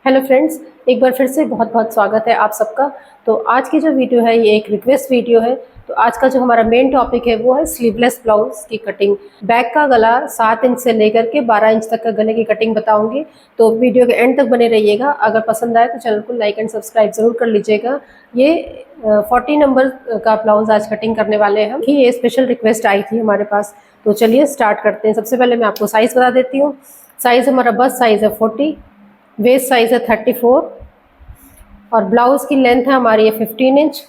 Hello friends, एक बार फिर से बहुत बहुत स्वागत है आप सबका। तो आज की जो वीडियो है ये एक रिक्वेस्ट वीडियो है। तो आज का जो हमारा मेन टॉपिक है वो है स्लीवलेस ब्लाउज की कटिंग। बैक का गला 7 इंच से लेकर के 12 इंच तक का गले की कटिंग बताऊंगी। तो वीडियो के एंड तक बने रहिएगा। अगर पसंद आए तो चैनल को लाइक एंड सब्सक्राइब जरूर कर लीजिएगा। ये 40 नंबर का ब्लाउज आज कटिंग करने वाले हैं हम। ये स्पेशल रिक्वेस्ट आई थी हमारे पास। तो चलिए स्टार्ट करते हैं। सबसे पहले मैं आपको साइज़ बता देती हूँ। साइज़ हमारा बस्ट साइज़ है 40, वेस्ट साइज है 34 और ब्लाउज की लेंथ है हमारी है 15 इंच।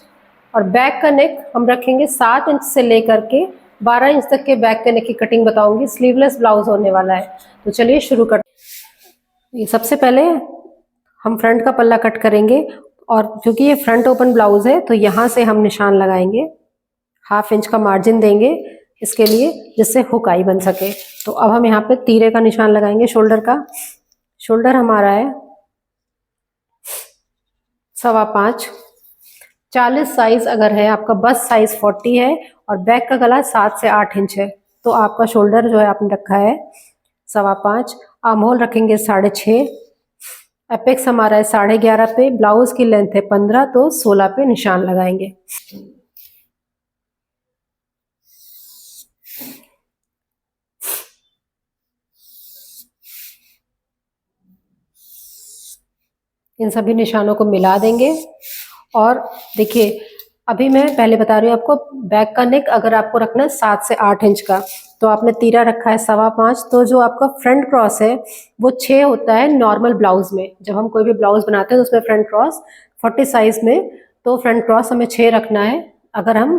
और बैक का नेक हम रखेंगे 7 इंच से लेकर के 12 इंच तक के बैक का नेक की कटिंग बताऊंगी। स्लीवलेस ब्लाउज होने वाला है। तो चलिए शुरू करते हैं। सबसे पहले हम फ्रंट का पल्ला कट करेंगे और क्योंकि ये फ्रंट ओपन ब्लाउज है तो यहाँ से हम निशान लगाएंगे। 1/2 इंच का मार्जिन देंगे इसके लिए, जिससे हुक आई बन सके। तो अब हम यहाँ पे तीरे का निशान लगाएंगे शोल्डर का। शोल्डर हमारा है 5.25। 40 साइज अगर है आपका, बस साइज 40 है और बैक का गला 7 से 8 इंच है, तो आपका शोल्डर जो है आपने रखा है 5.25। आर्म होल रखेंगे 6.5। एपेक्स हमारा है 11.5 पे। ब्लाउज की लेंथ है 15, तो 16 पे निशान लगाएंगे। इन सभी निशानों को मिला देंगे। और देखिए, अभी मैं पहले बता रही हूँ आपको, बैक का नेक अगर आपको रखना है 7 से 8 इंच का, तो आपने तीरा रखा है 5.25। तो जो आपका फ्रंट क्रॉस है वो 6 होता है नॉर्मल ब्लाउज में। जब हम कोई भी ब्लाउज बनाते हैं तो उसमें फ्रंट क्रॉस 40 साइज में, तो फ्रंट क्रॉस हमें 6 रखना है। अगर हम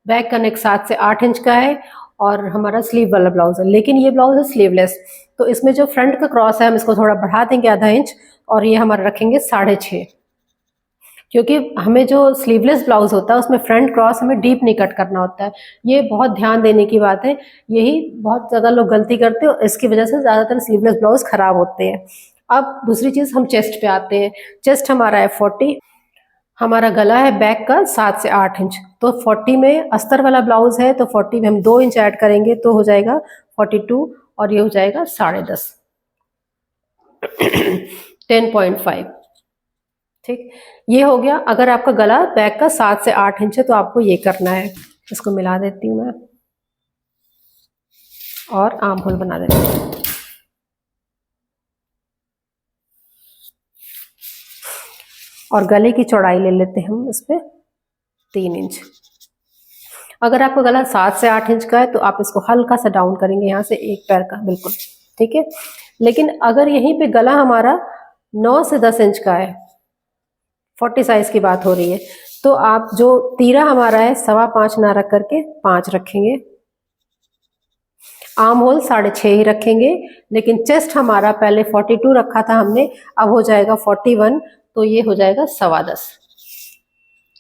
बैक का नेक 7 से 8 इंच का है और हमारा स्लीव वाला ब्लाउज है, लेकिन ये ब्लाउज है स्लीवलेस, तो इसमें जो फ्रंट का क्रॉस है हम इसको थोड़ा बढ़ा देंगे आधा इंच, और ये हमारा रखेंगे 6.5। क्योंकि हमें जो स्लीवलेस ब्लाउज होता है उसमें फ्रंट क्रॉस हमें डीप नहीं कट करना होता है। ये बहुत ध्यान देने की बात है। यही बहुत ज़्यादा लोग गलती करते हैं और इसकी वजह से ज़्यादातर स्लीवलेस ब्लाउज खराब होते हैं। अब दूसरी चीज़, हम चेस्ट पे आते हैं। चेस्ट हमारा है 40। हमारा गला है बैक का 7 से 8 इंच, तो 40 में अस्तर वाला ब्लाउज है तो 40 में हम 2 इंच ऐड करेंगे तो हो जाएगा 42, और ये हो जाएगा 10.5 10.5। ठीक, ये हो गया। अगर आपका गला बैक का 7 से 8 इंच है तो आपको ये करना है। इसको मिला देती हूँ मैं और आर्म होल बना देती हूँ। और गले की चौड़ाई ले लेते हैं हम इस पे 3 इंच। अगर आपका गला 7 से 8 इंच का है तो आप इसको हल्का सा डाउन करेंगे यहाँ से, एक पैर का बिल्कुल, ठीक है। लेकिन अगर यहीं पे गला हमारा 9 से 10 इंच का है, 40 साइज की बात हो रही है, तो आप जो तीरा हमारा है 5.25 ना रख करके 5 रखेंगे। आर्म होल 6.5 ही रखेंगे। लेकिन चेस्ट हमारा पहले 42 रखा था हमने, अब हो जाएगा 41, तो ये हो जाएगा 10.25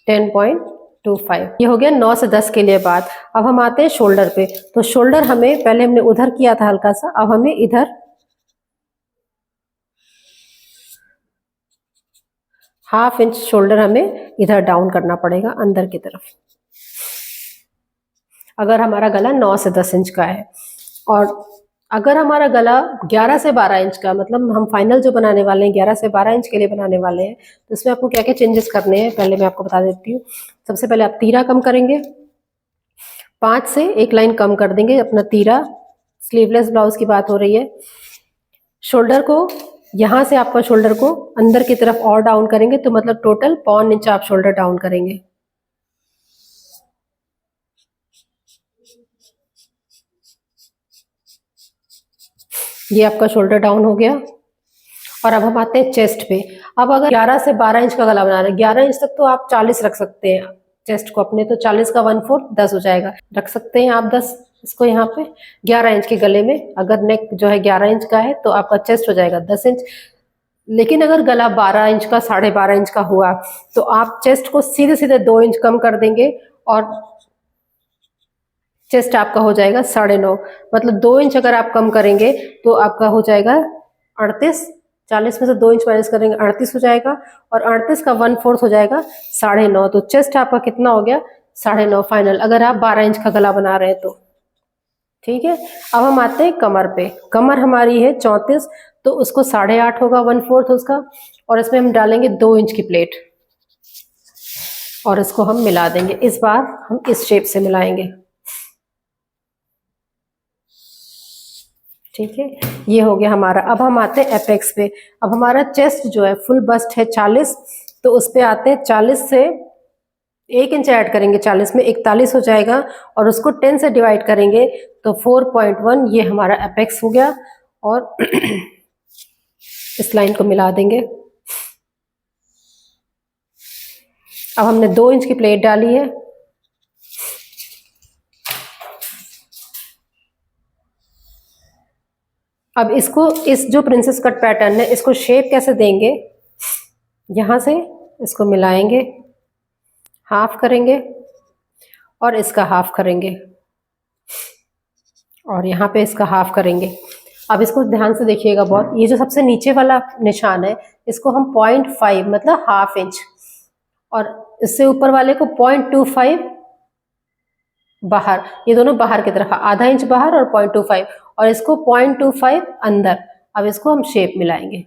10.25। ये हो गया 9 से 10 के लिए बात। अब हम आते हैं शोल्डर पे। तो शोल्डर हमें पहले हमने उधर किया था हल्का सा, अब हमें इधर 1/2 इंच शोल्डर हमें इधर डाउन करना पड़ेगा अंदर की तरफ, अगर हमारा गला 9 से 10 इंच का है। और अगर हमारा गला 11 से 12 इंच का, मतलब हम फाइनल जो बनाने वाले हैं 11 से 12 इंच के लिए बनाने वाले हैं, तो इसमें आपको क्या क्या चेंजेस करने हैं पहले मैं आपको बता देती हूँ। सबसे पहले आप तीरा कम करेंगे, 5 से 1 लाइन कम कर देंगे अपना तीरा। स्लीवलेस ब्लाउज की बात हो रही है। शोल्डर को, यहाँ से आपका शोल्डर को अंदर की तरफ और डाउन करेंगे, तो मतलब टोटल 1.25 इंच आप शोल्डर डाउन करेंगे। ये आपका शोल्डर डाउन हो गया। और अब हम आते हैं चेस्ट पे। अब अगर 11 से 12 इंच का गला बना रहे हैं, 11 इंच तक तो आप 40 रख सकते हैं चेस्ट को अपने, तो 40 का 1/4 10 हो जाएगा, रख सकते हैं आप 10 इसको यहाँ पे 11 इंच के गले में। अगर नेक जो है 11 इंच का है तो आपका चेस्ट हो जाएगा 10 इंच। लेकिन अगर गला 12 इंच का, 12.5 इंच का हुआ, तो आप चेस्ट को सीधे सीधे 2 इंच कम कर देंगे और चेस्ट आपका हो जाएगा 9.5। मतलब 2 इंच अगर आप कम करेंगे तो आपका हो जाएगा 38। 40 में से 2 इंच माइनस करेंगे 38 हो जाएगा, और 38 का 1/4 हो जाएगा 9.5। तो चेस्ट आपका कितना हो गया? 9.5 फाइनल, अगर आप 12 इंच का गला बना रहे हैं तो। ठीक है, अब हम आते हैं कमर पे। कमर हमारी है 34, तो उसको 8.5 होगा, 1/4 उसका। और इसमें हम डालेंगे 2 इंच की प्लेट और इसको हम मिला देंगे। इस बार हम इस शेप से मिलाएंगे, ठीक है। ये हो गया हमारा। अब हम आते हैं एपेक्स पे। अब हमारा चेस्ट जो है फुल बस्ट है 40, तो उस पे आते हैं 40 से 1 इंच ऐड करेंगे, 40 में 41 हो जाएगा और उसको 10 से डिवाइड करेंगे तो 4.1 ये हमारा एपेक्स हो गया। और इस लाइन को मिला देंगे। अब हमने 2 इंच की प्लेट डाली है। अब इसको, इस जो प्रिंसेस कट पैटर्न है, इसको शेप कैसे देंगे, यहाँ से इसको मिलाएंगे, हाफ करेंगे और इसका हाफ करेंगे और यहाँ पे इसका हाफ करेंगे। अब इसको ध्यान से देखिएगा बहुत, ये जो सबसे नीचे वाला निशान है इसको हम 0.5 मतलब ½ इंच, और इससे ऊपर वाले को 0.25 बाहर, ये दोनों बाहर की तरफ, ½ इंच बाहर और 0.25, और इसको 0.25 अंदर। अब इसको हम शेप मिलाएंगे।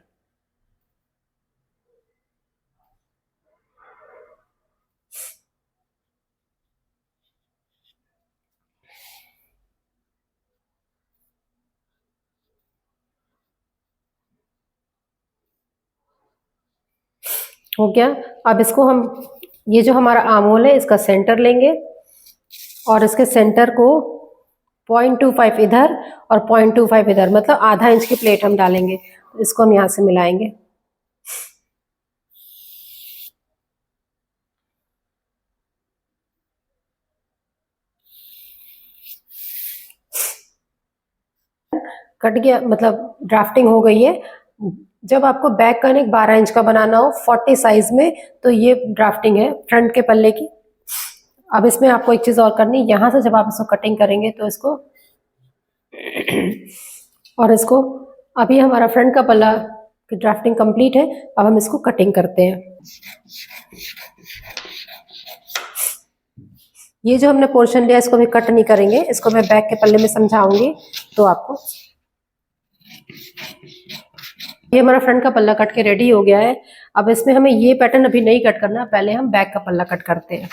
हो गया। अब इसको हम, ये जो हमारा आर्म होल है इसका सेंटर लेंगे और इसके सेंटर को 0.25 इधर और 0.25 इधर, मतलब ½ इंच की प्लेट हम डालेंगे। इसको हम यहाँ से मिलाएंगे। कट गया, मतलब ड्राफ्टिंग हो गई है। जब आपको बैक का नेक 12 इंच का बनाना हो 40 साइज में, तो ये ड्राफ्टिंग है फ्रंट के पल्ले की। अब इसमें आपको एक चीज और करनी, यहाँ से जब आप इसको कटिंग करेंगे तो इसको और इसको, अभी हमारा फ्रंट का पल्ला की ड्राफ्टिंग कंप्लीट है। अब हम इसको कटिंग करते हैं। ये जो हमने पोर्शन लिया इसको भी कट नहीं करेंगे, इसको मैं बैक के पल्ले में समझाऊंगी तो आपको। ये हमारा फ्रंट का पल्ला कट के रेडी हो गया है। अब इसमें हमें ये पैटर्न अभी नहीं कट करना, पहले हम बैक का पल्ला कट करते हैं।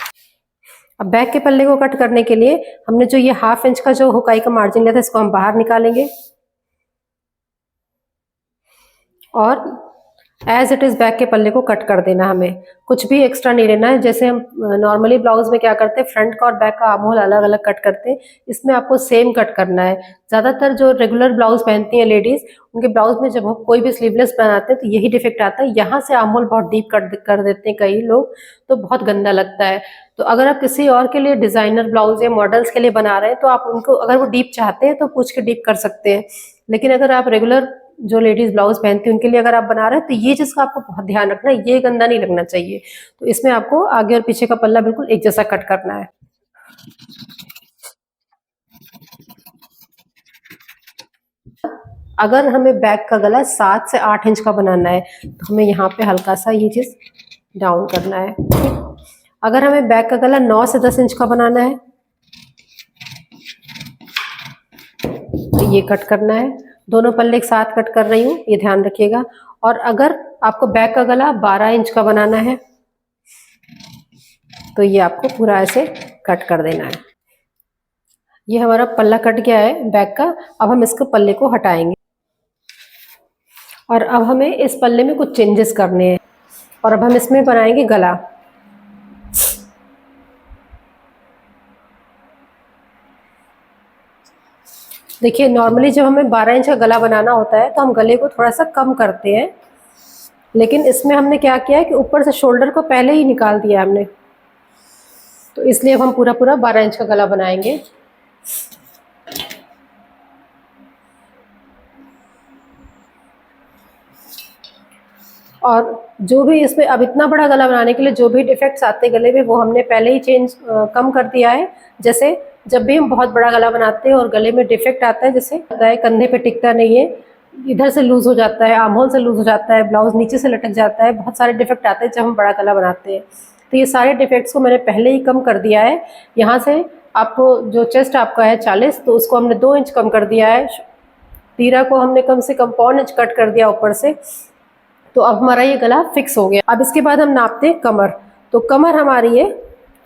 अब बैक के पल्ले को कट करने के लिए हमने जो ये ½ इंच का जो हुकाई का मार्जिन लिया था इसको हम बाहर निकालेंगे और एज इट इज बैक के पल्ले को कट कर देना। हमें कुछ भी एक्स्ट्रा नहीं लेना है। जैसे हम नॉर्मली ब्लाउज में क्या करते हैं, फ्रंट का और बैक का आर्म होल अलग अलग कट करते हैं, इसमें आपको सेम कट करना है। ज्यादातर जो रेगुलर ब्लाउज पहनती हैं लेडीज, उनके ब्लाउज में जब हम कोई भी स्लीवलेस बनाते हैं तो यही डिफेक्ट आता है, यहाँ से आर्म होल बहुत डीप कर देते हैं कई लोग, तो बहुत गंदा लगता है। तो अगर आप किसी और के लिए डिजाइनर ब्लाउज या मॉडल्स के लिए बना रहे हैं तो आप उनको, अगर वो डीप चाहते हैं तो पूछ के डीप कर सकते हैं। लेकिन अगर आप रेगुलर जो लेडीज ब्लाउज पहनती हैं उनके लिए अगर आप बना रहे हैं तो ये चीज का आपको बहुत ध्यान रखना है, ये गंदा नहीं लगना चाहिए। तो इसमें आपको आगे और पीछे का पल्ला बिल्कुल एक जैसा कट करना है। अगर हमें बैक का गला 7 से 8 इंच का बनाना है तो हमें यहाँ पे हल्का सा ये चीज डाउन करना है। अगर हमें बैक का गला 9 से 10 इंच का बनाना है तो ये कट करना है। दोनों पल्ले एक साथ कट कर रही हूँ, ये ध्यान रखिएगा। और अगर आपको बैक का गला 12 इंच का बनाना है तो ये आपको पूरा ऐसे कट कर देना है। ये हमारा पल्ला कट गया है बैक का। अब हम इसके पल्ले को हटाएंगे और अब हमें इस पल्ले में कुछ चेंजेस करने हैं और अब हम इसमें बनाएंगे गला। देखिए, नॉर्मली जब हमें 12 इंच का गला बनाना होता है तो हम गले को थोड़ा सा कम करते हैं, लेकिन इसमें हमने क्या किया है कि ऊपर से शोल्डर को पहले ही निकाल दिया हमने, तो इसलिए अब हम पूरा 12 इंच का गला बनाएंगे। और जो भी इसमें, अब इतना बड़ा गला बनाने के लिए जो भी डिफेक्ट्स आते गले में वो हमने पहले ही कम कर दिया है। जैसे जब भी हम बहुत बड़ा गला बनाते हैं और गले में डिफेक्ट आता है, जैसे कंधे पे टिकता नहीं है, इधर से लूज हो जाता है, आर्म होल से लूज हो जाता है, ब्लाउज नीचे से लटक जाता है, बहुत सारे डिफेक्ट आते हैं जब हम बड़ा गला बनाते हैं। तो ये सारे डिफेक्ट्स को मैंने पहले ही कम कर दिया है। यहाँ से आपको जो चेस्ट आपका है 40, तो उसको हमने 2 इंच कम कर दिया है तीरा को हमने कम से कम 1.25 इंच कट कर दिया ऊपर से। तो अब हमारा ये गला फिक्स हो गया। अब इसके बाद हम नापते हैं कमर। तो कमर हमारी है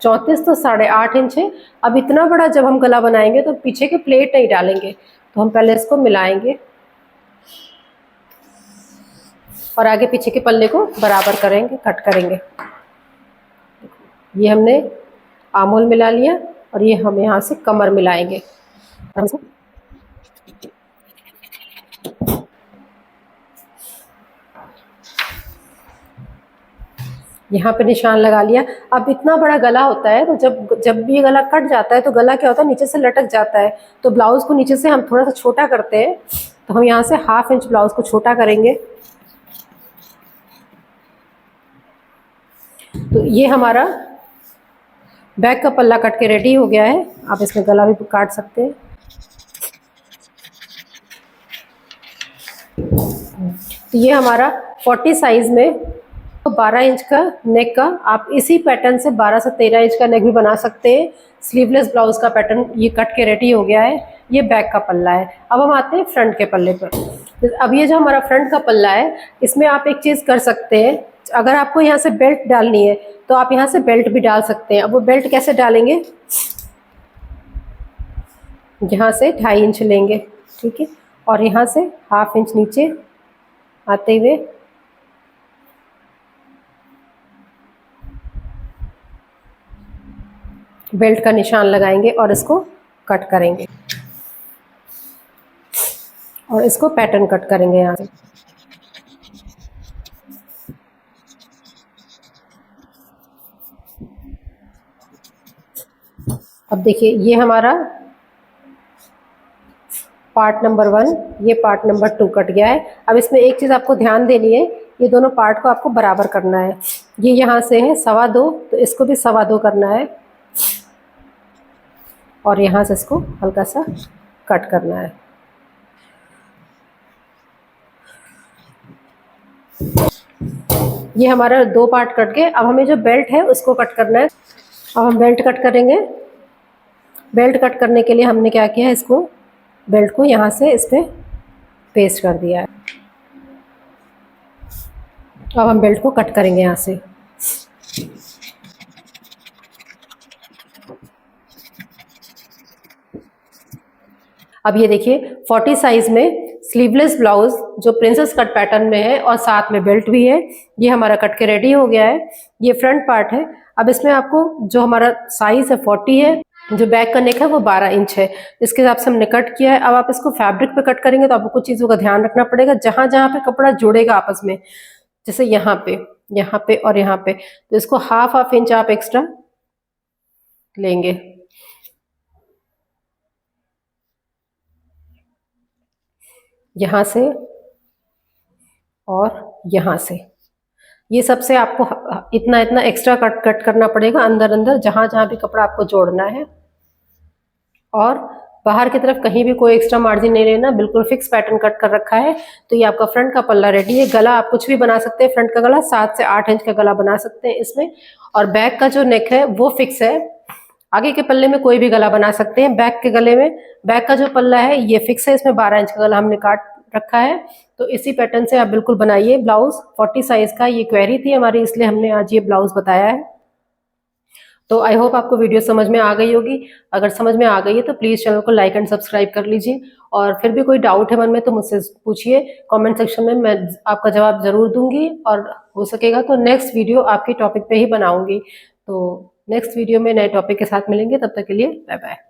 34 तो 8.5 इंच है। अब इतना बड़ा जब हम गला बनाएंगे तो पीछे के प्लेट नहीं डालेंगे, तो हम पहले इसको मिलाएंगे और आगे पीछे के पल्ले को बराबर करेंगे, कट करेंगे। ये हमने आमोल मिला लिया और ये हम यहाँ से कमर मिलाएंगे। यहाँ पे निशान लगा लिया। अब इतना बड़ा गला होता है तो जब भी ये गला कट जाता है तो गला क्या होता है, नीचे से लटक जाता है। तो ब्लाउज को नीचे से हम थोड़ा सा छोटा करते हैं, तो हम यहाँ से 1/2 इंच ब्लाउज को छोटा करेंगे। तो ये हमारा बैक का पल्ला कट के रेडी हो गया है। आप इसमें गला भी काट सकते हैं। तो ये हमारा 40 साइज में 12 इंच का नेक का, आप इसी पैटर्न से 12 से 13 इंच का नेक भी बना सकते हैं। स्लीवलेस ब्लाउज का पैटर्न ये कट के रेडी हो गया है। ये बैक का पल्ला है। अब हम आते हैं फ्रंट के पल्ले पर। अब ये जो हमारा फ्रंट का पल्ला है, इसमें आप एक चीज़ कर सकते हैं, अगर आपको यहाँ से बेल्ट डालनी है तो आप यहाँ से बेल्ट भी डाल सकते हैं। अब वो बेल्ट कैसे डालेंगे, यहाँ से 2.5 इंच लेंगे, ठीक है, और यहाँ से 1/2 इंच नीचे आते हुए बेल्ट का निशान लगाएंगे और इसको कट करेंगे और इसको पैटर्न कट करेंगे यहाँ से। अब देखिए ये हमारा पार्ट नंबर 1, ये पार्ट नंबर 2 कट गया है। अब इसमें एक चीज़ आपको ध्यान देनी है, ये दोनों पार्ट को आपको बराबर करना है। ये यहाँ से है 2.25, तो इसको भी 2.25 करना है और यहाँ से इसको हल्का सा कट करना है। ये हमारा 2 पार्ट कट गए। अब हमें जो बेल्ट है उसको कट करना है। अब हम बेल्ट कट करेंगे। बेल्ट कट करने के लिए हमने क्या किया है, इसको बेल्ट को यहाँ से इस पे पेस्ट कर दिया है। अब हम बेल्ट को कट करेंगे यहाँ से। अब ये देखिए 40 साइज में स्लीवलेस ब्लाउज जो प्रिंसेस कट पैटर्न में है और साथ में बेल्ट भी है, ये हमारा कट के रेडी हो गया है। ये फ्रंट पार्ट है। अब इसमें आपको जो हमारा साइज है 40 है, जो बैक का नेक है वो 12 इंच है, इसके हिसाब से हमने कट किया है। अब आप इसको फैब्रिक पे कट करेंगे तो आपको कुछ चीज़ों का ध्यान रखना पड़ेगा। जहाँ जहाँ पे कपड़ा जुड़ेगा आपस में, जैसे यहाँ पे और यहाँ पे, तो इसको 1/2 इंच आप एक्स्ट्रा लेंगे। यहाँ से और यहाँ से, ये सबसे आपको इतना इतना एक्स्ट्रा कट करना पड़ेगा अंदर अंदर, जहाँ जहाँ भी कपड़ा आपको जोड़ना है। और बाहर की तरफ कहीं भी कोई एक्स्ट्रा मार्जिन नहीं लेना, बिल्कुल फिक्स पैटर्न कट कर रखा है। तो ये आपका फ्रंट का पल्ला रेडी है। गला आप कुछ भी बना सकते हैं, फ्रंट का गला 7 से 8 इंच का गला बना सकते हैं इसमें। और बैक का जो नेक है वो फिक्स है। आगे के पल्ले में कोई भी गला बना सकते हैं। बैक के गले में बैक का जो पल्ला है ये फिक्स है, इसमें 12 इंच का गला हमने काट रखा है। तो इसी पैटर्न से आप बिल्कुल बनाइए ब्लाउज। 40 साइज का ये क्वेरी थी हमारी, इसलिए हमने आज ये ब्लाउज बताया है। तो आई होप आपको वीडियो समझ में आ गई होगी। अगर समझ में आ गई है तो प्लीज़ चैनल को लाइक एंड सब्सक्राइब कर लीजिए। और फिर भी कोई डाउट है मन में तो मुझसे पूछिए कमेंट सेक्शन में, मैं आपका जवाब ज़रूर दूंगी। और हो सकेगा तो नेक्स्ट वीडियो आपके टॉपिक पे ही बनाऊंगी। तो नेक्स्ट वीडियो में नए टॉपिक के साथ मिलेंगे, तब तक के लिए बाय बाय।